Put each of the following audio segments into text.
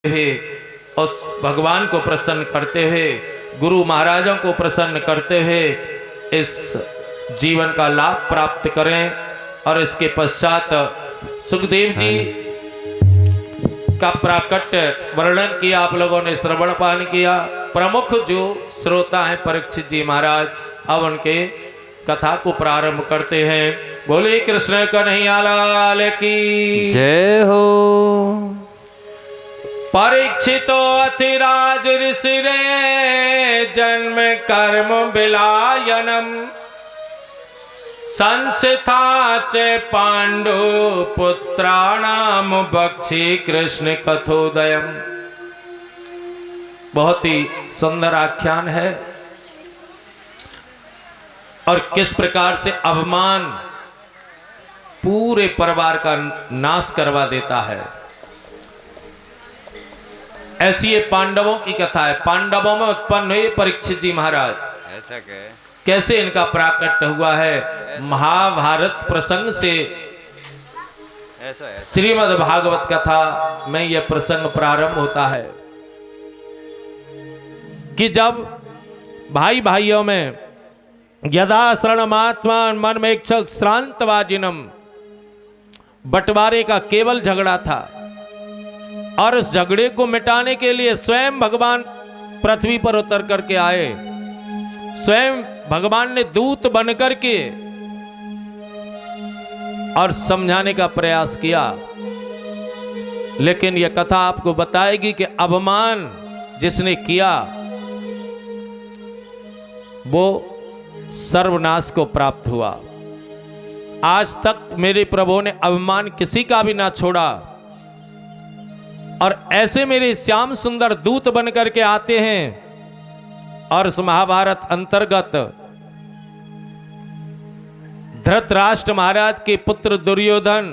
हुए, उस भगवान को प्रसन्न करते हुए, गुरु महाराजों को प्रसन्न करते हुए इस जीवन का लाभ प्राप्त करें। और इसके पश्चात सुखदेव जी का प्राकट्य वर्णन किया, आप लोगों ने श्रवण पान किया। प्रमुख जो श्रोता हैं परीक्षित जी महाराज, अब उनके कथा को प्रारंभ करते हैं। बोले कृष्ण कन्हैया लाल की जय हो। परीक्षितो अथिराज ऋषि रे जन्म कर्म विलायनम संस्था च पांडु पुत्राणाम बक्षी कृष्ण कथोदयम। बहुत ही सुंदर आख्यान है और किस प्रकार से अभिमान पूरे परिवार का नाश करवा देता है। ऐसी ये पांडवों की कथा है। पांडवों में उत्पन्न हुए परीक्षित जी महाराज, ऐसा कैसे इनका प्राकट्य हुआ है। महाभारत प्रसंग से श्रीमद् भागवत कथा में यह प्रसंग प्रारंभ होता है कि जब भाई भाइयों में यदा शरणमात्मा मन में इच्छक श्रांतवाजिनम बंटवारे का केवल झगड़ा था और उस झगड़े को मिटाने के लिए स्वयं भगवान पृथ्वी पर उतर करके आए। स्वयं भगवान ने दूत बनकर के और समझाने का प्रयास किया। लेकिन यह कथा आपको बताएगी कि अभिमान जिसने किया वो सर्वनाश को प्राप्त हुआ। आज तक मेरे प्रभु ने अभिमान किसी का भी ना छोड़ा और ऐसे मेरे श्याम सुंदर दूत बनकर के आते हैं और उस महाभारत अंतर्गत धृतराष्ट्र महाराज के पुत्र दुर्योधन,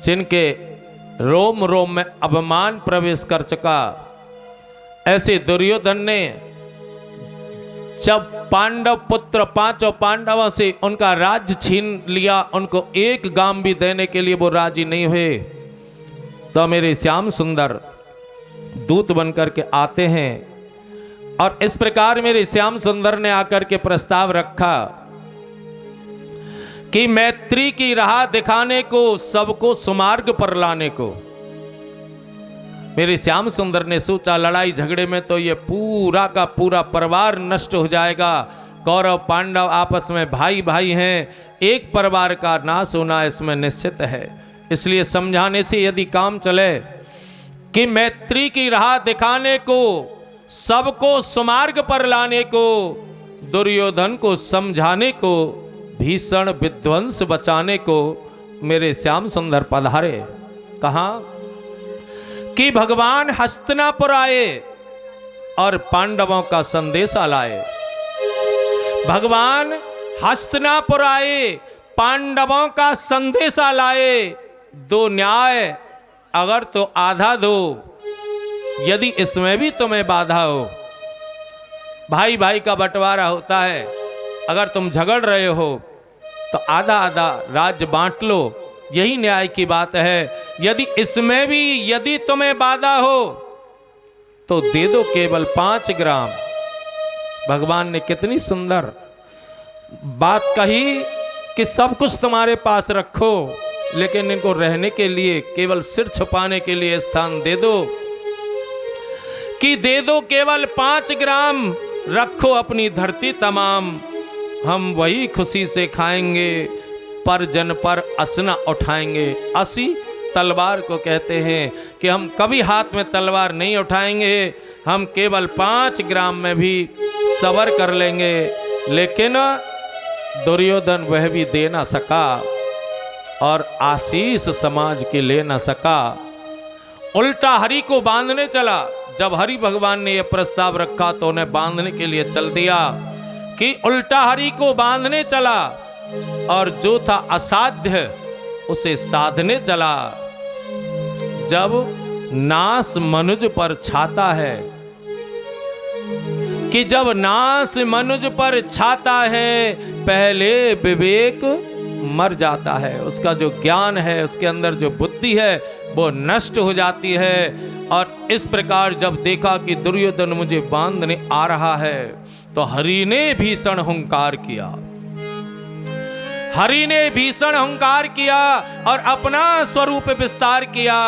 जिनके रोम रोम में अभिमान प्रवेश कर चुका, ऐसे दुर्योधन ने जब पांडव पुत्र पांचों पांडवों से उनका राज्य छीन लिया, उनको एक गांव भी देने के लिए वो राजी नहीं हुए, तो मेरे श्याम सुंदर दूत बनकर के आते हैं और इस प्रकार मेरे श्याम सुंदर ने आकर के प्रस्ताव रखा कि मैत्री की राह दिखाने को, सबको सुमार्ग पर लाने को। मेरे श्याम सुंदर ने सोचा लड़ाई झगड़े में तो ये पूरा का पूरा परिवार नष्ट हो जाएगा। कौरव पांडव आपस में भाई भाई हैं, एक परिवार का नाश होना इसमें निश्चित है। इसलिए समझाने से यदि काम चले कि मैत्री की राह दिखाने को, सबको सुमार्ग पर लाने को, दुर्योधन को समझाने को, भीषण विध्वंस बचाने को मेरे श्याम सुंदर पधारे। कहा कि भगवान हस्तिनापुर आए और पांडवों का संदेशा लाए। भगवान हस्तिनापुर आए, पांडवों का संदेशा लाए। दो न्याय, अगर तो आधा दो, यदि इसमें भी तुम्हें बाधा हो। भाई भाई का बंटवारा होता है, अगर तुम झगड़ रहे हो तो आधा आधा राज्य बांट लो, यही न्याय की बात है। यदि इसमें भी यदि तुम्हें बाधा हो तो दे दो केवल 5 ग्राम। भगवान ने कितनी सुंदर बात कही कि सब कुछ तुम्हारे पास रखो, लेकिन इनको रहने के लिए, केवल सिर छुपाने के लिए स्थान दे दो। कि दे दो केवल 5 ग्राम, रखो अपनी धरती तमाम, हम वही खुशी से खाएंगे, पर जन पर असना उठाएंगे। असी तलवार को कहते हैं कि हम कभी हाथ में तलवार नहीं उठाएंगे, हम केवल 5 ग्राम में भी सबर कर लेंगे। लेकिन दुर्योधन वह भी दे ना सका और आशीष समाज के ले ना सका, उल्टा हरि को बांधने चला। जब हरि भगवान ने यह प्रस्ताव रखा तो उन्हें बांधने के लिए चल दिया कि उल्टा हरि को बांधने चला और जो था असाध्य उसे साधने चला। जब नास मनुज पर छाता है, कि जब नास मनुज पर छाता है, पहले विवेक मर जाता है। उसका जो ज्ञान है, उसके अंदर जो बुद्धि है, वो नष्ट हो जाती है। और इस प्रकार जब देखा कि दुर्योधन मुझे बांधने आ रहा है तो हरि ने भीषण हुंकार किया। हरि ने भीषण हुंकार किया और अपना स्वरूप विस्तार किया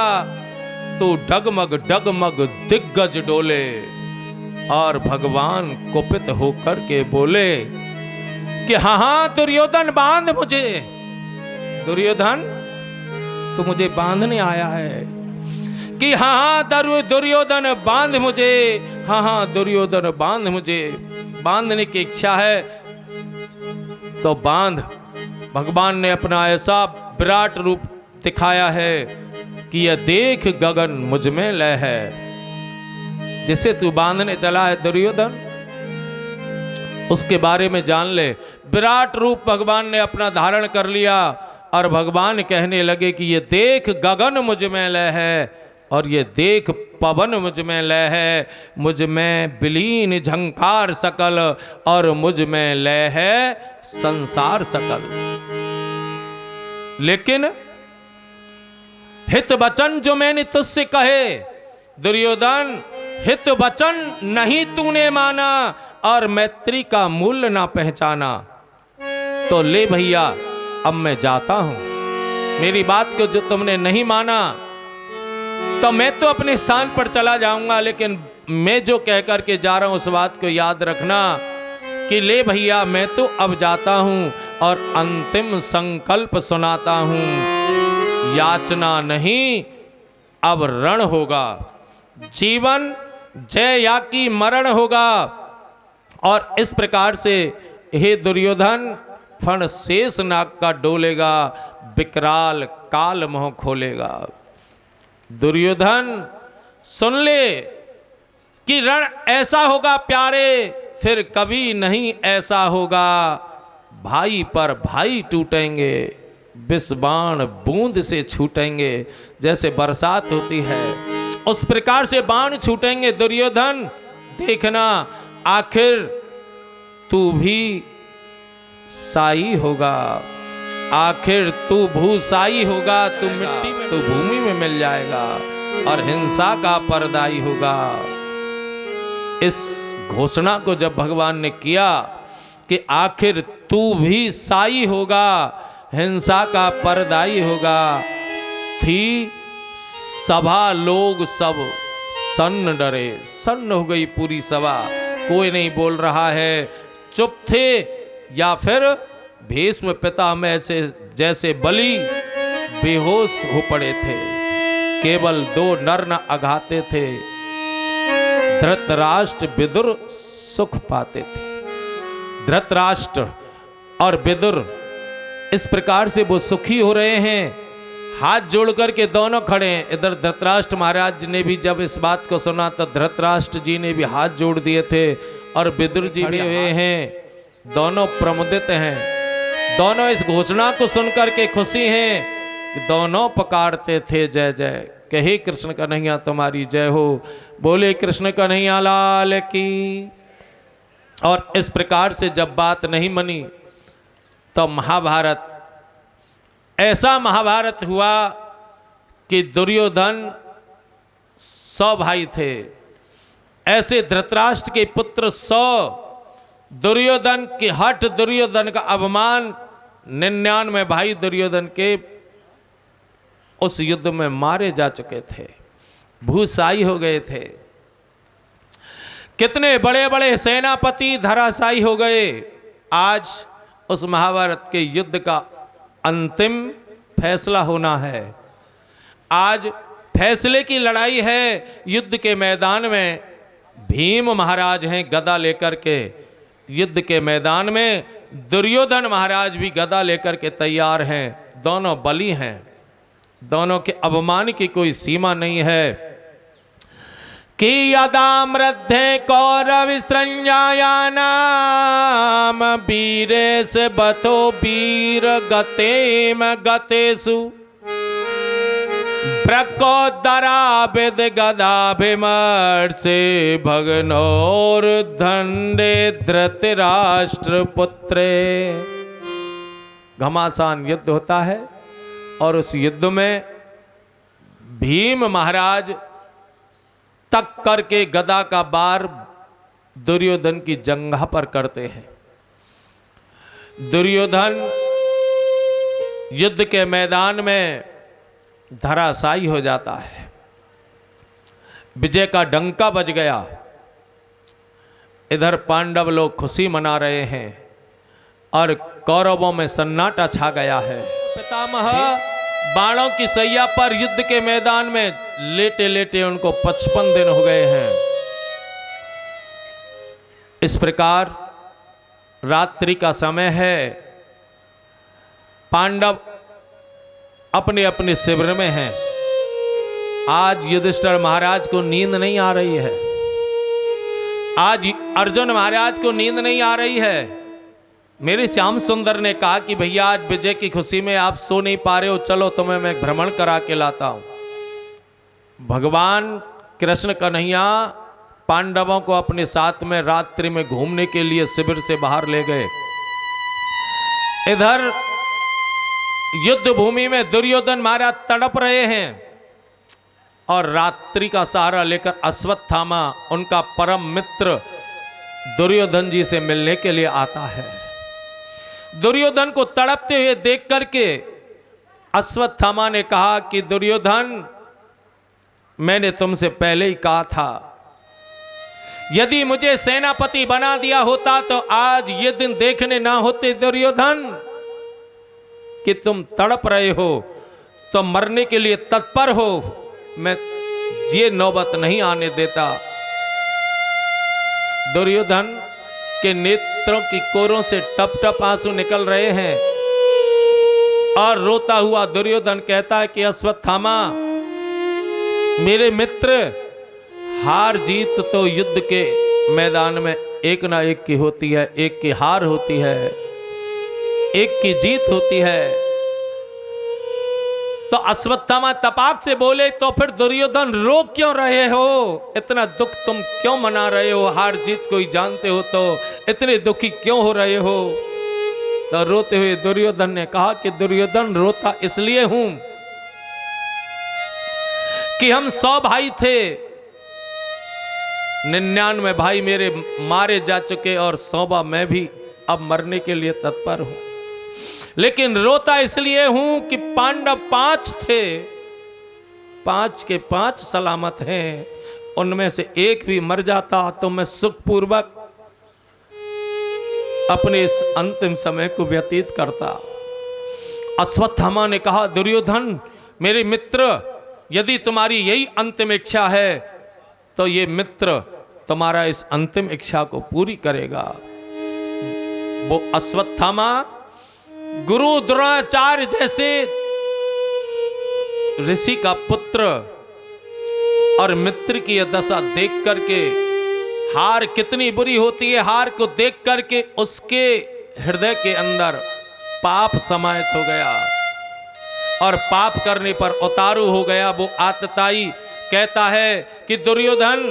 तो डगमग डगमग दिग्गज डोले और भगवान कुपित होकर के बोले कि हाँ दुर्योधन बांध मुझे। दुर्योधन तू मुझे बांधने आया है कि हाँ दुर्योधन बांध मुझे। हाँ दुर्योधन बांध मुझे, बांधने की इच्छा है तो बांध। भगवान ने अपना ऐसा विराट रूप दिखाया है कि यह देख गगन मुझ में लय है। जिसे तू बांधने चला है दुर्योधन, उसके बारे में जान ले। विराट रूप भगवान ने अपना धारण कर लिया और भगवान कहने लगे कि ये देख गगन मुझ में लय है और ये देख पवन मुझ में लय है। मुझ में विलीन झंकार सकल और मुझ में लय है संसार सकल। लेकिन हित वचन जो मैंने तुझसे कहे दुर्योधन, हित वचन नहीं तूने माना और मैत्री का मूल्य ना पहचाना तो ले भैया अब मैं जाता हूं। मेरी बात को जो तुमने नहीं माना तो मैं तो अपने स्थान पर चला जाऊंगा, लेकिन मैं जो कह कर के जा रहा हूं उस बात को याद रखना कि ले भैया मैं तो अब जाता हूं और अंतिम संकल्प सुनाता हूं। याचना नहीं अब रण होगा, जीवन जय या की मरण होगा। और इस प्रकार से हे दुर्योधन फण शेष नाग का डोलेगा, विकराल काल मोह खोलेगा। दुर्योधन सुन ले कि रण ऐसा होगा प्यारे, फिर कभी नहीं ऐसा होगा। भाई पर भाई टूटेंगे, विष बाण बूंद से छूटेंगे। जैसे बरसात होती है उस प्रकार से बाण छूटेंगे। दुर्योधन देखना आखिर तू भी साई होगा, आखिर तू भूसाई होगा। तू मिट्टी में, तू भूमि में मिल जाएगा और हिंसा का परदाई होगा। इस घोषणा को जब भगवान ने किया कि आखिर तू भी साई होगा, हिंसा का परदाई होगा, थी सभा लोग सब सन्न डरे। सन्न हो गई पूरी सभा, कोई नहीं बोल रहा है, चुप थे या फिर भीष्म पितामह से जैसे बलि बेहोश हो पड़े थे। केवल दो नर न अघाते थे, धृतराष्ट्र विदुर सुख पाते थे। धृतराष्ट्र और विदुर इस प्रकार से वो सुखी हो रहे हैं, हाथ जोड़ करके दोनों खड़े हैं। इधर धृतराष्ट्र महाराज ने भी जब इस बात को सुना तो धृतराष्ट्र जी ने भी हाथ जोड़ दिए थे और विदुर जी भी हुए हैं। दोनों प्रमुदित हैं, दोनों इस घोषणा को सुनकर के खुशी हैं कि दोनों पुकारते थे जय जय, कहे कृष्ण कन्हैया तुम्हारी जय हो, बोले कृष्ण कन्हैया लाल की। और इस प्रकार से जब बात नहीं मनी तो महाभारत, ऐसा महाभारत हुआ कि दुर्योधन 100 भाई थे, ऐसे धृतराष्ट्र के पुत्र 100, दुर्योधन की हठ, दुर्योधन का अभिमान, 99 भाई दुर्योधन के उस युद्ध में मारे जा चुके थे, भूसाई हो गए थे। कितने बड़े बड़े सेनापति धराशायी हो गए। आज उस महाभारत के युद्ध का अंतिम फैसला होना है। आज फैसले की लड़ाई है। युद्ध के मैदान में भीम महाराज हैं गदा लेकर के, युद्ध के मैदान में दुर्योधन महाराज भी गदा लेकर के तैयार हैं। दोनों बली हैं, दोनों के अभिमान की कोई सीमा नहीं है। कि यदा मृद्धे कौरव संज्ञायानाम वीरेश बतो वीर गतेम गतेषु प्रकोदराभिद गदाभिमर्षे भगनोर धन्डे धृतराष्ट्र पुत्रे। घमासान युद्ध होता है और उस युद्ध में भीम महाराज तक करके गदा का बार दुर्योधन की जंघा पर करते हैं। दुर्योधन युद्ध के मैदान में धराशायी हो जाता है। विजय का डंका बज गया। इधर पांडव लोग खुशी मना रहे हैं और कौरवों में सन्नाटा छा गया है। पितामह बाणों की सैया पर युद्ध के मैदान में लेटे लेटे उनको 55 दिन हो गए हैं। इस प्रकार रात्रि का समय है। पांडव अपने अपने शिविर में हैं। आज युधिष्ठिर महाराज को नींद नहीं आ रही है। आज अर्जुन महाराज को नींद नहीं आ रही है। मेरे श्याम सुंदर ने कहा कि भैया आज विजय की खुशी में आप सो नहीं पा रहे हो, चलो तुम्हें मैं भ्रमण करा के लाता हूं। भगवान कृष्ण कन्हैया पांडवों को अपने साथ में रात्रि में घूमने के लिए शिविर से बाहर ले गए। इधर युद्ध भूमि में दुर्योधन महाराज तड़प रहे हैं और रात्रि का सहारा लेकर अश्वत्थामा उनका परम मित्र दुर्योधन जी से मिलने के लिए आता है। दुर्योधन को तड़पते हुए देख करके अश्वत्थामा ने कहा कि दुर्योधन, मैंने तुमसे पहले ही कहा था, यदि मुझे सेनापति बना दिया होता तो आज ये दिन देखने ना होते दुर्योधन कि तुम तड़प रहे हो, तो मरने के लिए तत्पर हो, मैं ये नौबत नहीं आने देता। दुर्योधन के नेत्रों की कोरों से टप टप आंसू निकल रहे हैं और रोता हुआ दुर्योधन कहता है कि अश्वत्थामा मेरे मित्र, हार जीत तो युद्ध के मैदान में एक ना एक की होती है, एक की हार होती है, एक की जीत होती है। तो अश्वत्थामा तपाक से बोले, तो फिर दुर्योधन रो क्यों रहे हो? इतना दुख तुम क्यों मना रहे हो? हार जीत को ही जानते हो तो इतने दुखी क्यों हो रहे हो? तो रोते हुए दुर्योधन ने कहा कि दुर्योधन, रोता इसलिए हूं कि हम 100 भाई थे, 99 भाई मेरे मारे जा चुके और 100वां मैं भी अब मरने के लिए तत्पर हूं। लेकिन रोता इसलिए हूं कि पांडव 5 थे, 5 के 5 सलामत हैं, उनमें से एक भी मर जाता तो मैं सुखपूर्वक अपने इस अंतिम समय को व्यतीत करता। अश्वत्थामा ने कहा, दुर्योधन मेरे मित्र, यदि तुम्हारी यही अंतिम इच्छा है तो ये मित्र तुम्हारा इस अंतिम इच्छा को पूरी करेगा। वो अश्वत्थामा गुरु द्रोणाचार्य जैसे ऋषि का पुत्र और मित्र की यह दशा देख करके, हार कितनी बुरी होती है, हार को देख करके उसके हृदय के अंदर पाप समाहित हो गया और पाप करने पर उतारू हो गया। वो आतताई कहता है कि दुर्योधन,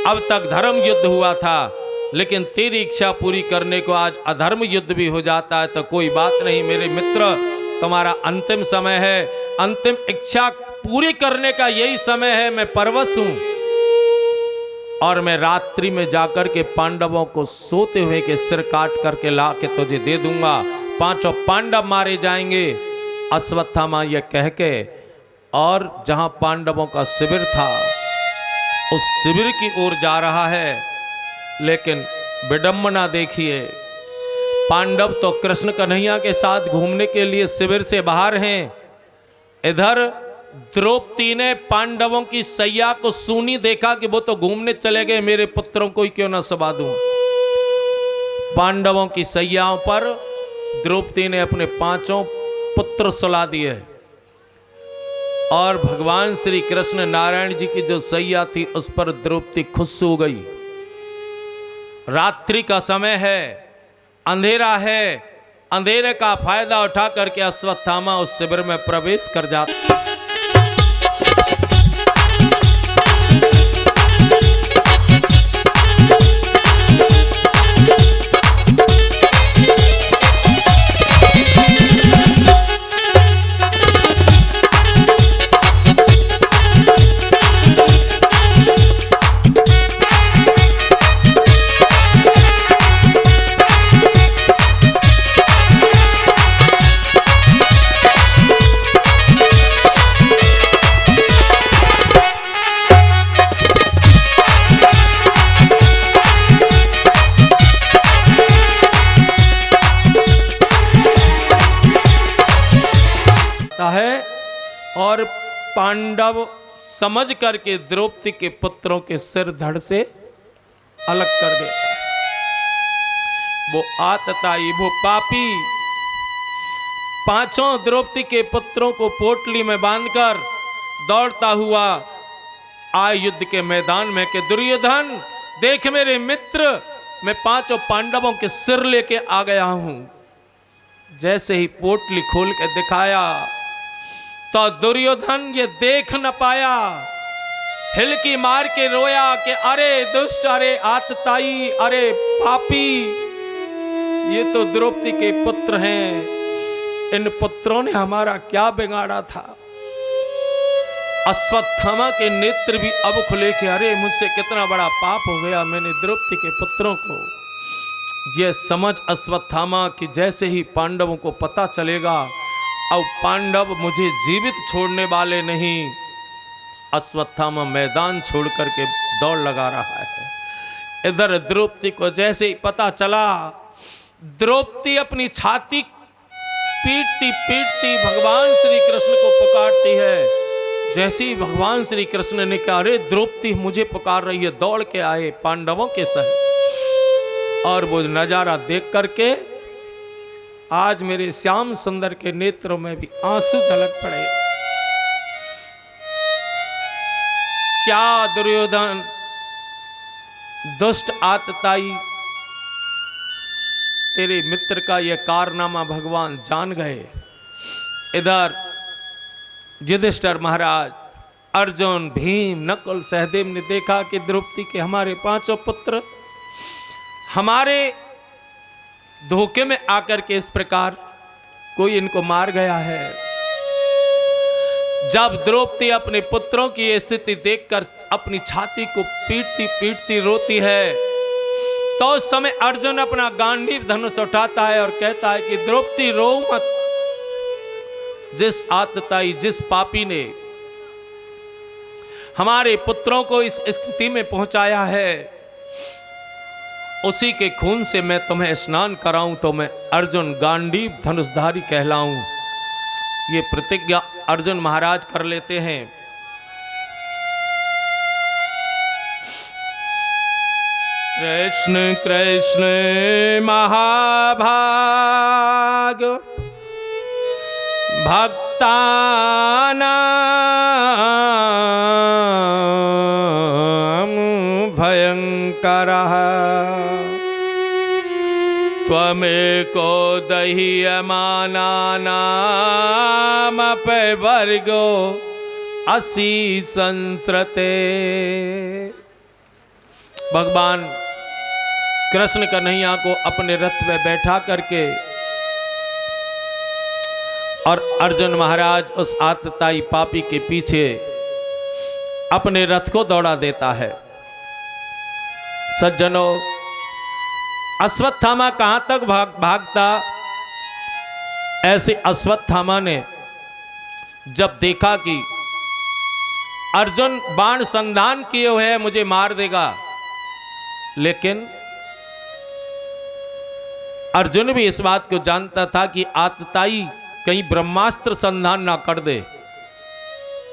अब तक धर्म युद्ध हुआ था, लेकिन तेरी इच्छा पूरी करने को आज अधर्म युद्ध भी हो जाता है तो कोई बात नहीं मेरे मित्र, तुम्हारा अंतिम समय है, अंतिम इच्छा पूरी करने का यही समय है। मैं परवश हूं और मैं रात्रि में जाकर के पांडवों को सोते हुए के सिर काट करके ला के तुझे दे दूंगा, 5 पांडव मारे जाएंगे। अश्वत्थामा यह कह के और जहां पांडवों का शिविर था उस शिविर की ओर जा रहा है। लेकिन विडंबना देखिए, पांडव तो कृष्ण कन्हैया के साथ घूमने के लिए शिविर से बाहर हैं। इधर द्रौपदी ने पांडवों की सैया को सूनी देखा कि वो तो घूमने चले गए, मेरे पुत्रों को ही क्यों ना सुला दूं। पांडवों की सैयाओं पर द्रौपदी ने अपने 5 पुत्र सुला दिए और भगवान श्री कृष्ण नारायण जी की जो सैया थी उस पर द्रौपदी खुश हो गई। रात्रि का समय है, अंधेरा है, अंधेरे का फायदा उठा करके अश्वत्थामा उस शिविर में प्रवेश कर जाता। पांडव समझ करके द्रौपदी के पुत्रों के सिर धड़ से अलग कर देता। वो आतताई, वो पापी पांचों द्रौपदी के पुत्रों को पोटली में बांधकर दौड़ता हुआ आए युद्ध के मैदान में कि दुर्योधन देख मेरे मित्र, मैं पांचों पांडवों के सिर लेके आ गया हूं। जैसे ही पोटली खोल के दिखाया तो दुर्योधन ये देख न पाया, हिलकी मार के रोया कि अरे दुष्ट, अरे आतताई, अरे पापी, ये तो द्रौपदी के पुत्र हैं, इन पुत्रों ने हमारा क्या बिगाड़ा था। अश्वत्थामा के नेत्र भी अब खुले कि अरे मुझसे कितना बड़ा पाप हो गया, मैंने द्रौपदी के पुत्रों को। यह समझ अश्वत्थामा कि जैसे ही पांडवों को पता चलेगा अब पांडव मुझे जीवित छोड़ने वाले नहीं, अश्वत्थामा मैदान छोड़ करके दौड़ लगा रहा है। इधर द्रौपदी को जैसे ही पता चला, द्रौपदी अपनी छाती पीटती पीटती भगवान श्री कृष्ण को पुकारती है। जैसे ही भगवान श्री कृष्ण ने कहा अरे द्रौपदी मुझे पुकार रही है, दौड़ के आए पांडवों के संग। और वो नजारा देख करके आज मेरे श्याम सुंदर के नेत्रों में भी आंसू झलक पड़े। क्या दुर्योधन दुष्ट आतताई, तेरे मित्र का यह कारनामा भगवान जान गए। इधर युधिष्ठिर महाराज, अर्जुन, भीम, नकुल, सहदेव ने देखा कि द्रौपदी के हमारे पांचों पुत्र हमारे धोखे में आकर के इस प्रकार कोई इनको मार गया है। जब द्रौपदी अपने पुत्रों की ये स्थिति देखकर अपनी छाती को पीटती पीटती रोती है, तो उस समय अर्जुन अपना गांडीव धनुष उठाता है और कहता है कि द्रौपदी रो मत। जिस आतताई, जिस पापी ने हमारे पुत्रों को इस स्थिति में पहुंचाया है, उसी के खून से मैं तुम्हें स्नान कराऊं तो मैं अर्जुन गांडीव धनुषधारी कहलाऊं। ये प्रतिज्ञा अर्जुन महाराज कर लेते हैं। कृष्ण कृष्ण महाभाग भक्तानां भयंकरः त्वमेको दह्यमानानामपि वर्गो असि संसृते। भगवान कृष्ण कन्हैया को अपने रथ में बैठा करके और अर्जुन महाराज उस आतताई पापी के पीछे अपने रथ को दौड़ा देता है। सज्जनों, अश्वत्थामा कहां तक भागता। ऐसे अश्वत्थामा ने जब देखा कि अर्जुन बाण संधान किए हुए है, मुझे मार देगा, लेकिन अर्जुन भी इस बात को जानता था कि आतताई कहीं ब्रह्मास्त्र संधान ना कर दे।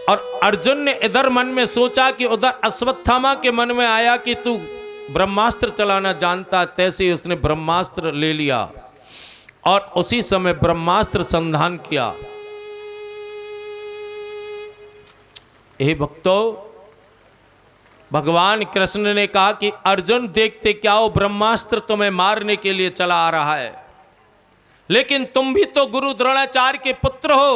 और अर्जुन ने इधर मन में सोचा कि उधर अश्वत्थामा के मन में आया कि तू ब्रह्मास्त्र चलाना जानता, तैसे ही उसने ब्रह्मास्त्र ले लिया और उसी समय ब्रह्मास्त्र संधान किया। हे भक्तों, भगवान कृष्ण ने कहा कि अर्जुन देखते क्या हो, ब्रह्मास्त्र तुम्हें मारने के लिए चला आ रहा है, लेकिन तुम भी तो गुरु द्रोणाचार्य के पुत्र हो।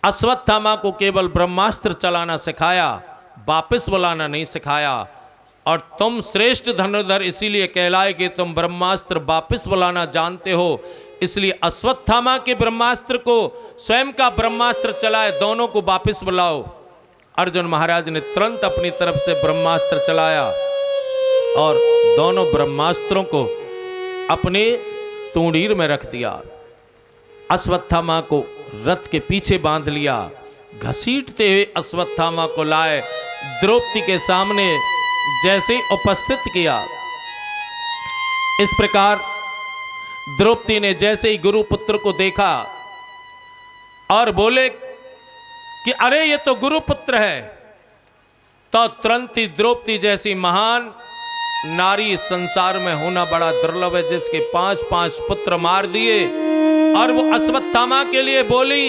अश्वत्थामा को केवल ब्रह्मास्त्र चलाना सिखाया, वापस बुलाना नहीं सिखाया। और तुम श्रेष्ठ धनुर्धर इसीलिए कहलाए कि तुम ब्रह्मास्त्र वापस बुलाना जानते हो, इसलिए अश्वत्थामा के ब्रह्मास्त्र को स्वयं का ब्रह्मास्त्र चलाए, दोनों को वापस बुलाओ। अर्जुन महाराज ने तुरंत अपनी तरफ से ब्रह्मास्त्र चलाया और दोनों ब्रह्मास्त्रों को अपने तूणीर में रख दिया। अश्वत्थामा को रथ के पीछे बांध लिया। घसीटते हुए अश्वत्थामा को लाए द्रौपदी के सामने जैसे उपस्थित किया। इस प्रकार द्रौपदी ने जैसे ही गुरुपुत्र को देखा और बोले कि अरे ये तो गुरुपुत्र है, तो तुरंत ही द्रौपदी जैसी महान नारी संसार में होना बड़ा दुर्लभ है, जिसके 5-5 पुत्र मार दिए। और वो अश्वत्थामा के लिए बोली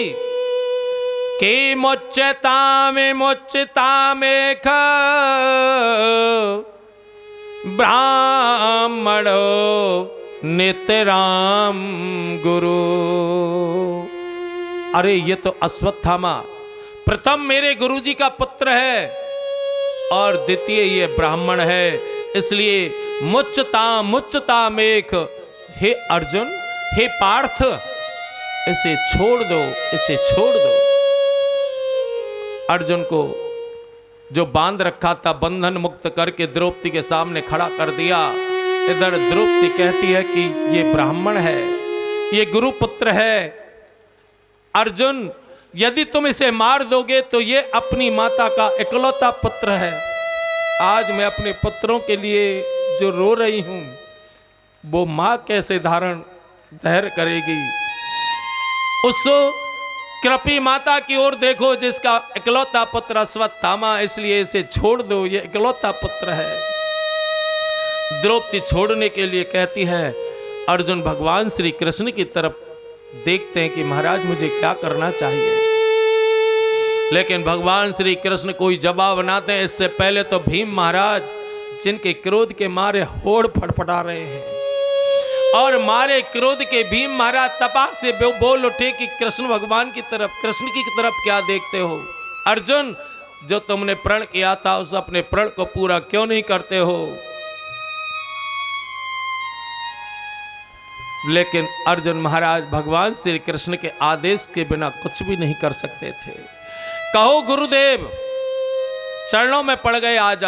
कि मुच्यता में ख ब्राह्मणो नित्य राम गुरु। अरे ये तो अश्वत्थामा प्रथम मेरे गुरुजी का पुत्र है और द्वितीय ये ब्राह्मण है, इसलिए मुच्यता मेख। हे अर्जुन, हे पार्थ, इसे छोड़ दो, इसे छोड़ दो। अर्जुन को जो बांध रखा था बंधन मुक्त करके द्रौपदी के सामने खड़ा कर दिया। इधर द्रौपदी कहती है कि ये ब्राह्मण है, ये गुरुपुत्र है। अर्जुन, यदि तुम इसे मार दोगे तो ये अपनी माता का इकलौता पुत्र है। आज मैं अपने पुत्रों के लिए जो रो रही हूं, वो मां कैसे धारण धैर्य करेगी। उस कृपी माता की ओर देखो जिसका इकलौता पुत्र अश्वत्थामा, इसलिए इसे छोड़ दो, ये इकलौता पुत्र है। द्रौपदी छोड़ने के लिए कहती है। अर्जुन भगवान श्री कृष्ण की तरफ देखते हैं कि महाराज मुझे क्या करना चाहिए, लेकिन भगवान श्री कृष्ण कोई जवाब ना दें इससे पहले तो भीम महाराज, जिनके क्रोध के मारे होड़ फड़फड़ा रहे हैं, और मारे क्रोध के भीम महाराज तपाक से बोल उठे कि कृष्ण भगवान की तरफ, कृष्ण की तरफ क्या देखते हो? अर्जुन, जो तुमने प्रण किया था उस अपने प्रण को पूरा क्यों नहीं करते हो? लेकिन अर्जुन महाराज भगवान श्री कृष्ण के आदेश के बिना कुछ भी नहीं कर सकते थे। कहो गुरुदेव, चरणों में पड़ गए, आ जा।